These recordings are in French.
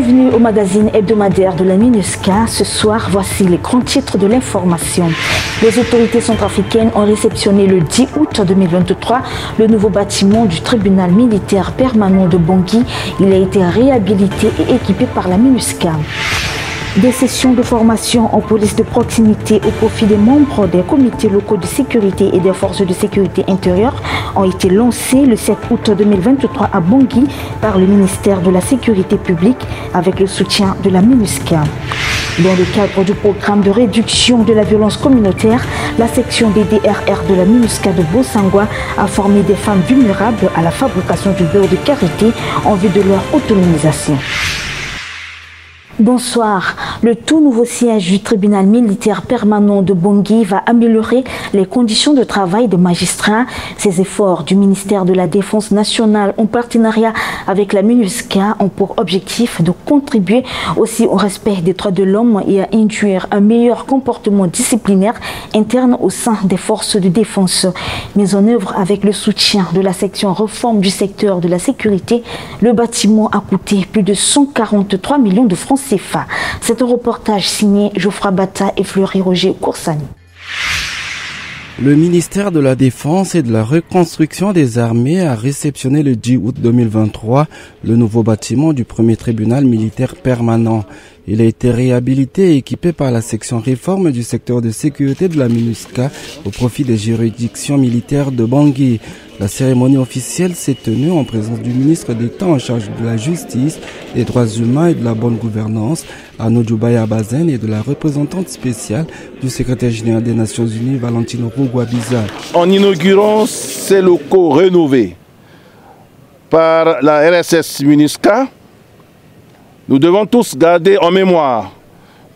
Bienvenue au magazine hebdomadaire de la MINUSCA. Ce soir, voici les grands titres de l'information. Les autorités centrafricaines ont réceptionné le 10 août 2023 le nouveau bâtiment du tribunal militaire permanent de Bangui. Il a été réhabilité et équipé par la MINUSCA. Des sessions de formation en police de proximité au profit des membres des comités locaux de sécurité et des forces de sécurité intérieure ont été lancées le 7 août 2023 à Bangui par le ministère de la Sécurité publique avec le soutien de la MINUSCA. Dans le cadre du programme de réduction de la violence communautaire, la section des DRR de la MINUSCA de Bosangwa a formé des femmes vulnérables à la fabrication du beurre de karité en vue de leur autonomisation. Bonsoir. Le tout nouveau siège du tribunal militaire permanent de Bangui va améliorer les conditions de travail des magistrats. Ces efforts du ministère de la Défense nationale en partenariat avec la MINUSCA ont pour objectif de contribuer aussi au respect des droits de l'homme et à induire un meilleur comportement disciplinaire interne au sein des forces de défense. Mis en œuvre avec le soutien de la section réforme du secteur de la sécurité, le bâtiment a coûté plus de 143 millions de francs CFA. C'est un reportage signé Geoffroy Bata et Fleury Roger Koursani. Le ministère de la Défense et de la Reconstruction des Armées a réceptionné le 10 août 2023 le nouveau bâtiment du premier tribunal militaire permanent. Il a été réhabilité et équipé par la section réforme du secteur de sécurité de la MINUSCA au profit des juridictions militaires de Bangui. La cérémonie officielle s'est tenue en présence du ministre d'État en charge de la justice, des droits humains et de la bonne gouvernance, Arnaud Djoubaya Bazen, et de la représentante spéciale du secrétaire général des Nations Unies, Valentine Rugwabiza. En inaugurant ces locaux rénovés par la RSS MINUSCA, nous devons tous garder en mémoire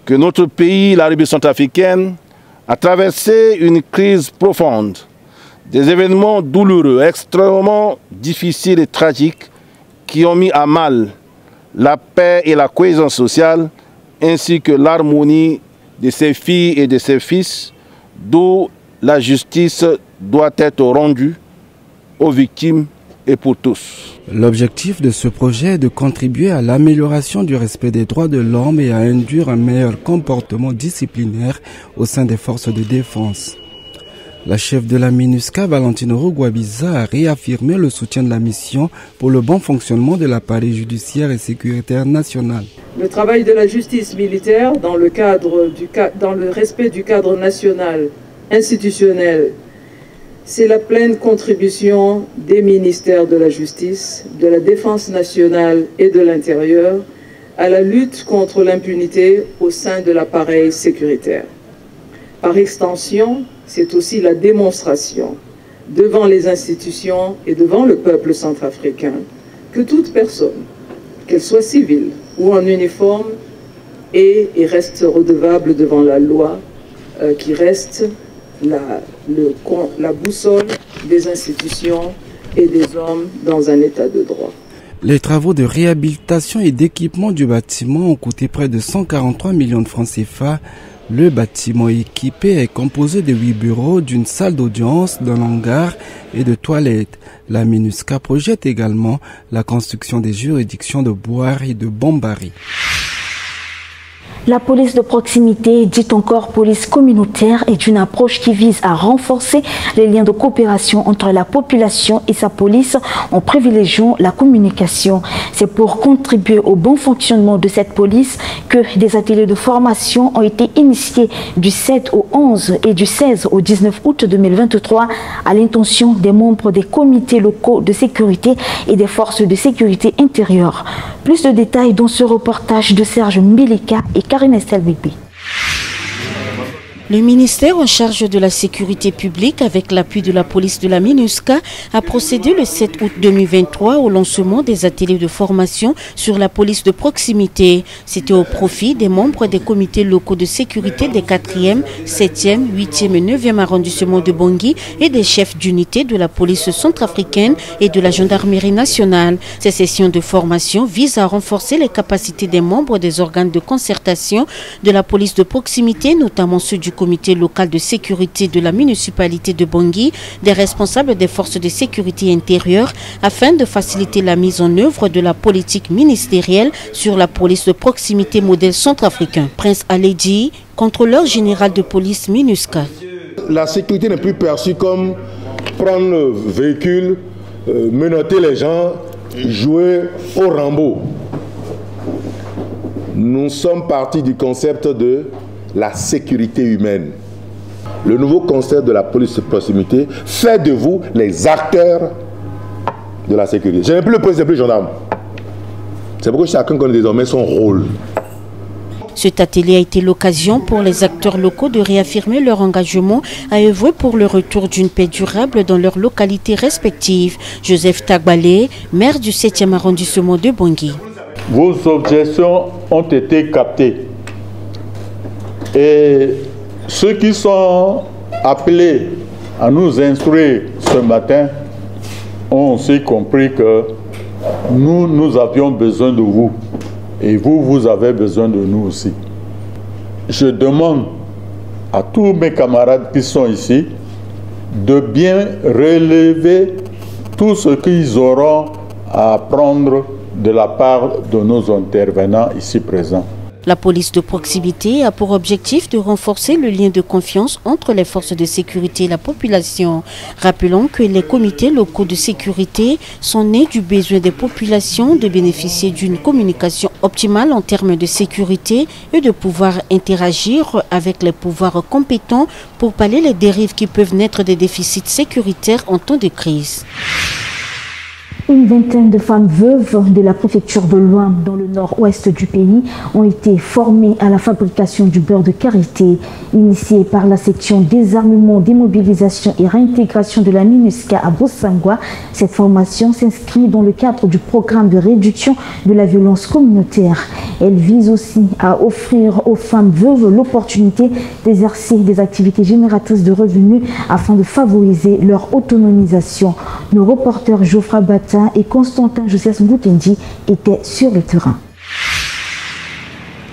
que notre pays, la République centrafricaine, a traversé une crise profonde, des événements douloureux, extrêmement difficiles et tragiques qui ont mis à mal la paix et la cohésion sociale, ainsi que l'harmonie de ses filles et de ses fils, d'où la justice doit être rendue aux victimes et pour tous. L'objectif de ce projet est de contribuer à l'amélioration du respect des droits de l'homme et à induire un meilleur comportement disciplinaire au sein des forces de défense. La chef de la MINUSCA, Valentine Rugwabiza, a réaffirmé le soutien de la mission pour le bon fonctionnement de l'appareil judiciaire et sécuritaire national. Le travail de la justice militaire dans le respect du cadre national institutionnel, c'est la pleine contribution des ministères de la Justice, de la Défense nationale et de l'Intérieur à la lutte contre l'impunité au sein de l'appareil sécuritaire. Par extension, c'est aussi la démonstration devant les institutions et devant le peuple centrafricain que toute personne, qu'elle soit civile ou en uniforme, est et reste redevable devant la loi qui reste la boussole des institutions et des hommes dans un état de droit. Les travaux de réhabilitation et d'équipement du bâtiment ont coûté près de 143 millions de francs CFA. Le bâtiment équipé est composé de 8 bureaux, d'une salle d'audience, d'un hangar et de toilettes. La MINUSCA projette également la construction des juridictions de Bouari et de Bambari. La police de proximité, dite encore police communautaire, est une approche qui vise à renforcer les liens de coopération entre la population et sa police en privilégiant la communication. C'est pour contribuer au bon fonctionnement de cette police que des ateliers de formation ont été initiés du 7 au 11 et du 16 au 19 août 2023 à l'intention des membres des comités locaux de sécurité et des forces de sécurité intérieure. Plus de détails dans ce reportage de Serge Mbilika et Karine Estelbibi. Le ministère en charge de la sécurité publique, avec l'appui de la police de la MINUSCA, a procédé le 7 août 2023 au lancement des ateliers de formation sur la police de proximité. C'était au profit des membres des comités locaux de sécurité des 4e, 7e, 8e et 9e arrondissements de Bangui et des chefs d'unité de la police centrafricaine et de la gendarmerie nationale. Ces sessions de formation visent à renforcer les capacités des membres des organes de concertation de la police de proximité, notamment ceux du comité local de sécurité de la municipalité de Bangui, des responsables des forces de sécurité intérieure, afin de faciliter la mise en œuvre de la politique ministérielle sur la police de proximité modèle centrafricain. Prince Aledji, contrôleur général de police MINUSCA. La sécurité n'est plus perçue comme prendre le véhicule, menotter les gens, jouer au Rambo. Nous sommes partis du concept de la sécurité humaine. Le nouveau concept de la police de proximité fait de vous les acteurs de la sécurité. Je n'ai plus le policier, plus le gendarme. C'est pourquoi chacun connaît désormais son rôle. Cet atelier a été l'occasion pour les acteurs locaux de réaffirmer leur engagement à œuvrer pour le retour d'une paix durable dans leurs localités respectives. Joseph Tagbalé, maire du 7e arrondissement de Bangui. Vos objections ont été captées. Et ceux qui sont appelés à nous instruire ce matin ont aussi compris que nous avions besoin de vous. Et vous avez besoin de nous aussi. Je demande à tous mes camarades qui sont ici de bien relever tout ce qu'ils auront à apprendre de la part de nos intervenants ici présents. La police de proximité a pour objectif de renforcer le lien de confiance entre les forces de sécurité et la population. Rappelons que les comités locaux de sécurité sont nés du besoin des populations de bénéficier d'une communication optimale en termes de sécurité et de pouvoir interagir avec les pouvoirs compétents pour pallier les dérives qui peuvent naître des déficits sécuritaires en temps de crise. Une vingtaine de femmes veuves de la préfecture de Loin, dans le nord-ouest du pays, ont été formées à la fabrication du beurre de karité. Initiée par la section désarmement, démobilisation et réintégration de la MINUSCA à Bosangwa, cette formation s'inscrit dans le cadre du programme de réduction de la violence communautaire. Elle vise aussi à offrir aux femmes veuves l'opportunité d'exercer des activités génératrices de revenus afin de favoriser leur autonomisation. Nos reporters Geoffroy Bata et Constantin Joseph Mboutendi étaient sur le terrain.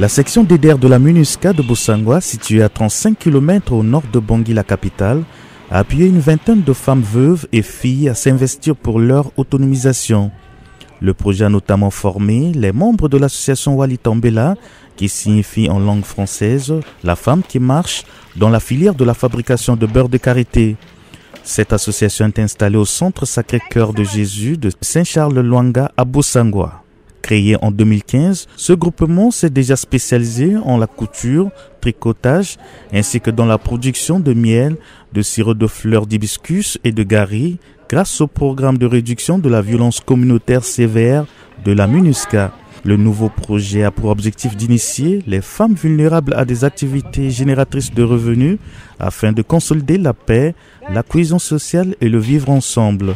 La section DDR de la MINUSCA de Bosangwa, située à 35 km au nord de Bangui, la capitale, a appuyé une vingtaine de femmes veuves et filles à s'investir pour leur autonomisation. Le projet a notamment formé les membres de l'association Wali Tambela, qui signifie en langue française « la femme qui marche » dans la filière de la fabrication de beurre de karité. Cette association est installée au Centre Sacré-Cœur de Jésus de Saint-Charles-Luanga à Bosangwa. Créé en 2015, ce groupement s'est déjà spécialisé en la couture, tricotage, ainsi que dans la production de miel, de sirop de fleurs d'hibiscus et de gari, grâce au programme de réduction de la violence communautaire sévère de la MINUSCA. Le nouveau projet a pour objectif d'initier les femmes vulnérables à des activités génératrices de revenus afin de consolider la paix, la cohésion sociale et le vivre ensemble.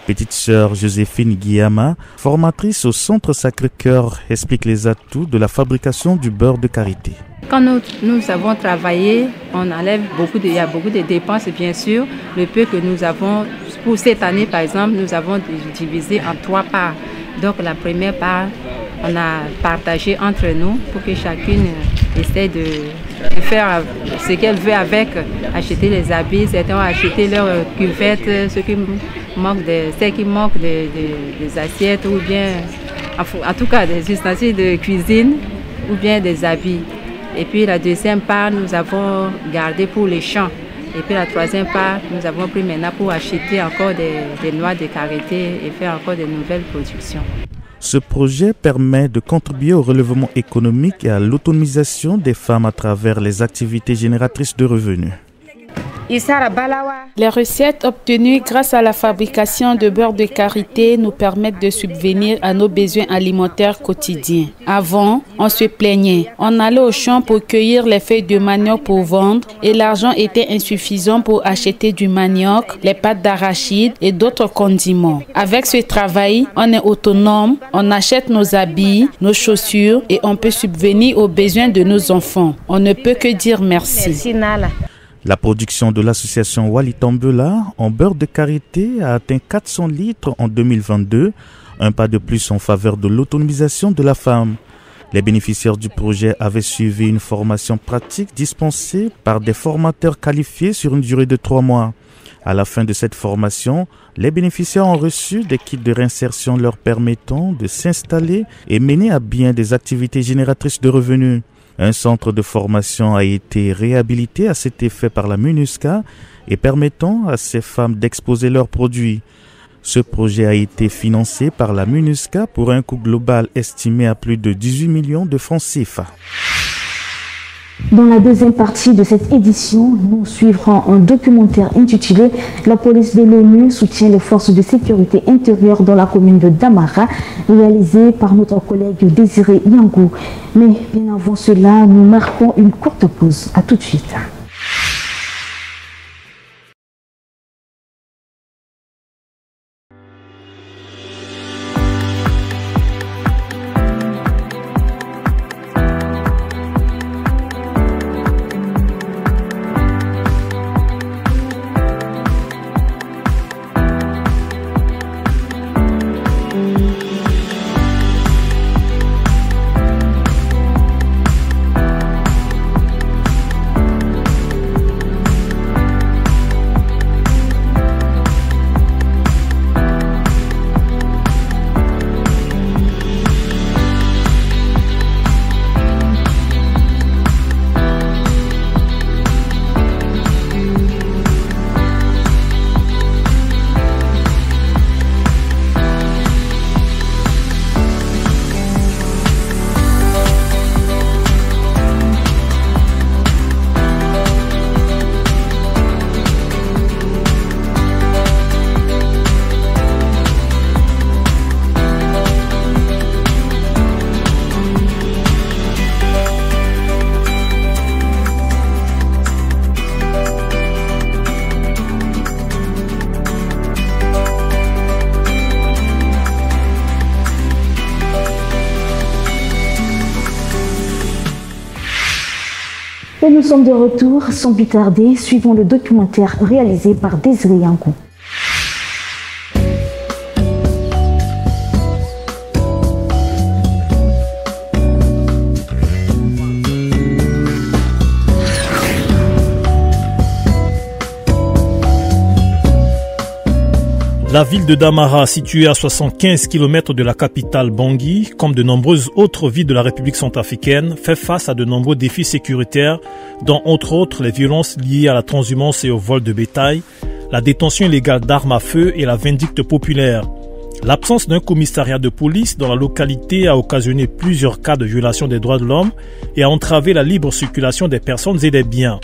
Petite sœur Joséphine Guillama, formatrice au Centre Sacré-Cœur, explique les atouts de la fabrication du beurre de karité. Quand nous avons travaillé, on enlève il y a beaucoup de dépenses bien sûr. Le peu que nous avons, pour cette année par exemple, nous avons divisé en 3 parts. Donc la première part, on a partagé entre nous pour que chacune essaie de faire ce qu'elle veut avec, acheter les habits, certains ont acheté leurs cuvettes, ceux qui manquent des assiettes ou bien, en tout cas des ustensiles de cuisine ou bien des habits. Et puis la deuxième part, nous avons gardé pour les champs. Et puis la troisième part, nous avons pris maintenant pour acheter encore des noix de karité et faire encore de nouvelles productions. Ce projet permet de contribuer au relèvement économique et à l'autonomisation des femmes à travers les activités génératrices de revenus. Les recettes obtenues grâce à la fabrication de beurre de karité nous permettent de subvenir à nos besoins alimentaires quotidiens. Avant, on se plaignait. On allait au champ pour cueillir les feuilles de manioc pour vendre et l'argent était insuffisant pour acheter du manioc, les pâtes d'arachide et d'autres condiments. Avec ce travail, on est autonome, on achète nos habits, nos chaussures et on peut subvenir aux besoins de nos enfants. On ne peut que dire merci. La production de l'association Wali Tambela en beurre de karité a atteint 400 litres en 2022, un pas de plus en faveur de l'autonomisation de la femme. Les bénéficiaires du projet avaient suivi une formation pratique dispensée par des formateurs qualifiés sur une durée de 3 mois. À la fin de cette formation, les bénéficiaires ont reçu des kits de réinsertion leur permettant de s'installer et mener à bien des activités génératrices de revenus. Un centre de formation a été réhabilité à cet effet par la MINUSCA et permettant à ces femmes d'exposer leurs produits. Ce projet a été financé par la MINUSCA pour un coût global estimé à plus de 18 millions de francs CFA. Dans la deuxième partie de cette édition, nous suivrons un documentaire intitulé « La police de l'ONU soutient les forces de sécurité intérieure dans la commune de Damara » réalisé par notre collègue Désiré Yangou. Mais bien avant cela, nous marquons une courte pause. À tout de suite. Et nous sommes de retour, sans plus tarder, suivons le documentaire réalisé par Désiré Yangou. La ville de Damara, située à 75 km de la capitale Bangui, comme de nombreuses autres villes de la République centrafricaine, fait face à de nombreux défis sécuritaires, dont entre autres les violences liées à la transhumance et au vol de bétail, la détention illégale d'armes à feu et la vindicte populaire. L'absence d'un commissariat de police dans la localité a occasionné plusieurs cas de violation des droits de l'homme et a entravé la libre circulation des personnes et des biens.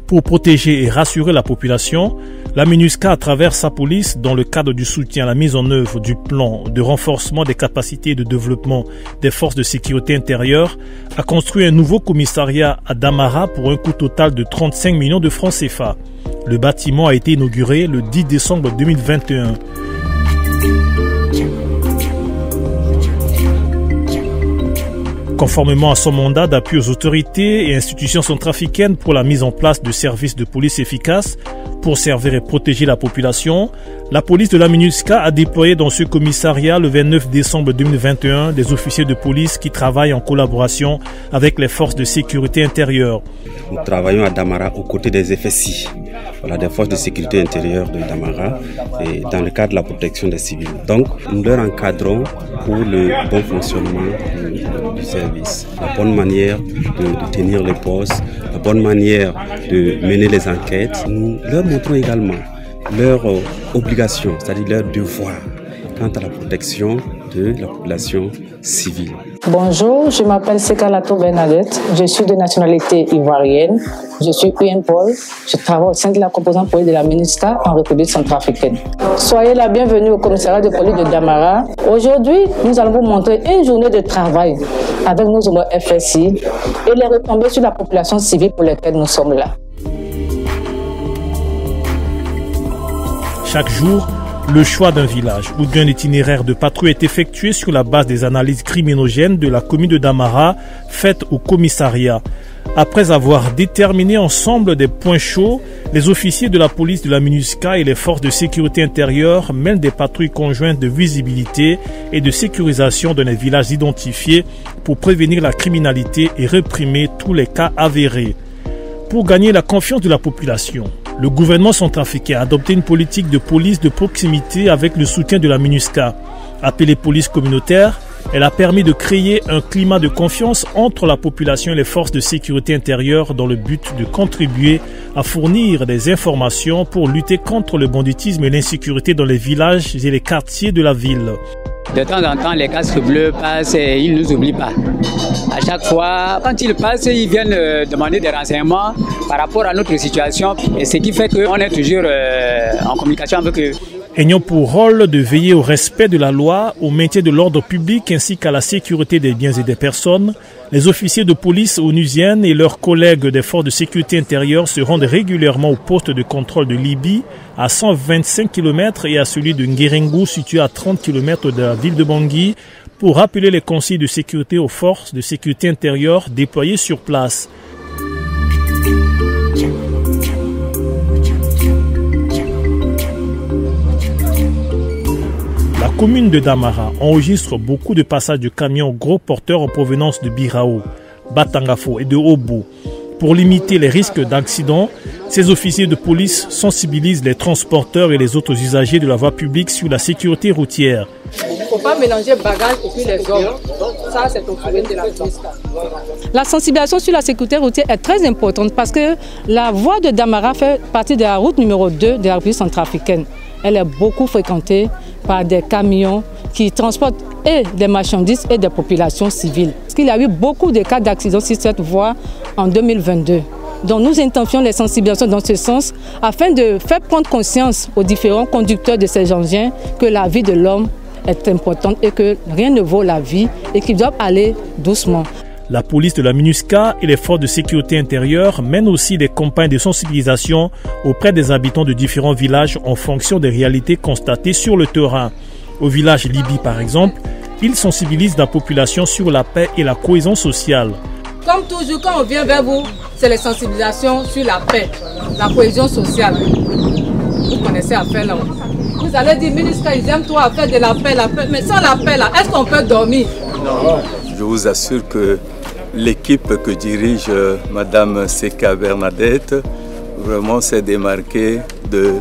Pour protéger et rassurer la population, la MINUSCA, à travers sa police, dans le cadre du soutien à la mise en œuvre du plan de renforcement des capacités de développement des forces de sécurité intérieure, a construit un nouveau commissariat à Damara pour un coût total de 35 millions de francs CFA. Le bâtiment a été inauguré le 10 décembre 2021. Conformément à son mandat d'appui aux autorités et institutions centrafricaines pour la mise en place de services de police efficaces pour servir et protéger la population, la police de la MINUSCA a déployé dans ce commissariat le 29 décembre 2021 des officiers de police qui travaillent en collaboration avec les forces de sécurité intérieure. Nous travaillons à Damara aux côtés des FSI, des forces de sécurité intérieure de Damara, et dans le cadre de la protection des civils. Donc, nous leur encadrons pour le bon fonctionnement du service, la bonne manière de tenir les postes, la bonne manière de mener les enquêtes. Nous leur montrons également leurs obligations, c'est-à-dire leurs devoirs quant à la protection de la population civile. Bonjour, je m'appelle Sekalato Bernadette, je suis de nationalité ivoirienne, je suis UNPOL, je travaille au sein de la composante police de la MINUSCA en République centrafricaine. Soyez la bienvenue au commissariat de police de Damara. Aujourd'hui, nous allons vous montrer une journée de travail avec nos homologues FSI et les retombées sur la population civile pour lesquelles nous sommes là. Chaque jour, le choix d'un village ou d'un itinéraire de patrouille est effectué sur la base des analyses criminogènes de la commune de Damara faites au commissariat. Après avoir déterminé ensemble des points chauds, les officiers de la police de la MINUSCA et les forces de sécurité intérieure mènent des patrouilles conjointes de visibilité et de sécurisation dans les villages identifiés pour prévenir la criminalité et réprimer tous les cas avérés. Pour gagner la confiance de la population, le gouvernement centrafricain a adopté une politique de police de proximité avec le soutien de la MINUSCA. Appelée police communautaire, elle a permis de créer un climat de confiance entre la population et les forces de sécurité intérieure dans le but de contribuer à fournir des informations pour lutter contre le banditisme et l'insécurité dans les villages et les quartiers de la ville. De temps en temps, les casques bleus passent et ils ne nous oublient pas. À chaque fois, quand ils passent, ils viennent demander des renseignements par rapport à notre situation. Et ce qui fait qu'on est toujours en communication avec eux. Ayant pour rôle de veiller au respect de la loi, au maintien de l'ordre public ainsi qu'à la sécurité des biens et des personnes, les officiers de police onusiennes et leurs collègues des forces de sécurité intérieure se rendent régulièrement au poste de contrôle de Libye à 125 km et à celui de Nguérengo situé à 30 km de la ville de Bangui pour rappeler les consignes de sécurité aux forces de sécurité intérieure déployées sur place. La commune de Damara enregistre beaucoup de passages de camions gros porteurs en provenance de Birao, Batangafo et de Obo. Pour limiter les risques d'accidents, ces officiers de police sensibilisent les transporteurs et les autres usagers de la voie publique sur la sécurité routière. Il ne faut pas mélanger bagages et puis les hommes. Ça, c'est au problème de la police. La sensibilisation sur la sécurité routière est très importante parce que la voie de Damara fait partie de la route numéro 2 de la République centrafricaine. Elle est beaucoup fréquentée par des camions qui transportent et des marchandises et des populations civiles. Parce qu'il y a eu beaucoup de cas d'accidents sur cette voie en 2022. Donc nous intensifions les sensibilisations dans ce sens afin de faire prendre conscience aux différents conducteurs de ces engins que la vie de l'homme est importante et que rien ne vaut la vie et qu'ils doivent aller doucement. La police de la MINUSCA et les forces de sécurité intérieure mènent aussi des campagnes de sensibilisation auprès des habitants de différents villages en fonction des réalités constatées sur le terrain. Au village Libye par exemple, ils sensibilisent la population sur la paix et la cohésion sociale. Comme toujours, quand on vient vers vous, c'est les sensibilisations sur la paix, la cohésion sociale. Vous connaissez à faire là. Vous allez dire, MINUSCA, ils aiment trop à faire de la paix, mais sans la paix là, est-ce qu'on peut dormir? Non, je vous assure que l'équipe que dirige Madame Seka Bernadette vraiment s'est démarquée de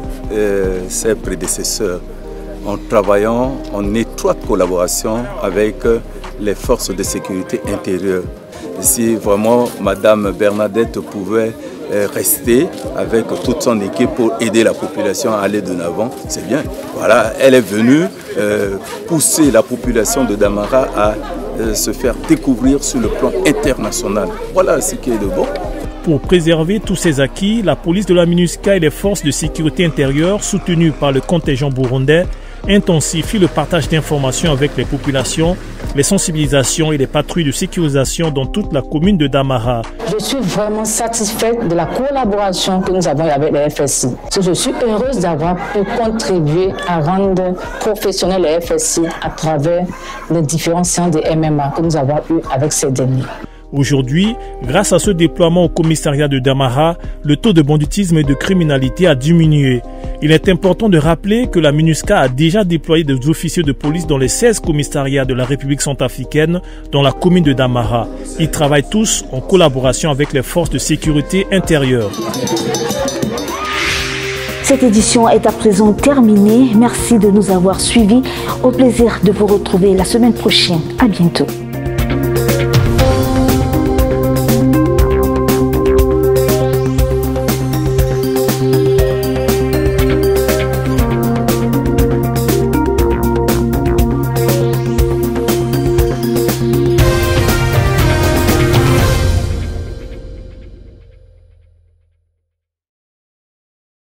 ses prédécesseurs en travaillant en étroite collaboration avec les forces de sécurité intérieure. Si vraiment Madame Bernadette pouvait rester avec toute son équipe pour aider la population à aller de l'avant, c'est bien. Voilà, elle est venue pousser la population de Damara à se faire découvrir sur le plan international. Voilà ce qui est de bon. Pour préserver tous ces acquis, la police de la MINUSCA et les forces de sécurité intérieure, soutenues par le contingent burundais, intensifient le partage d'informations avec les populations, les sensibilisations et les patrouilles de sécurisation dans toute la commune de Damara. Je suis vraiment satisfaite de la collaboration que nous avons avec les FSI. Je suis heureuse d'avoir pu contribuer à rendre professionnels les FSI à travers les différents séances de MMA que nous avons eues avec ces derniers. Aujourd'hui, grâce à ce déploiement au commissariat de Damara, le taux de banditisme et de criminalité a diminué. Il est important de rappeler que la MINUSCA a déjà déployé des officiers de police dans les 16 commissariats de la République centrafricaine dans la commune de Damara. Ils travaillent tous en collaboration avec les forces de sécurité intérieure. Cette édition est à présent terminée. Merci de nous avoir suivis. Au plaisir de vous retrouver la semaine prochaine. À bientôt.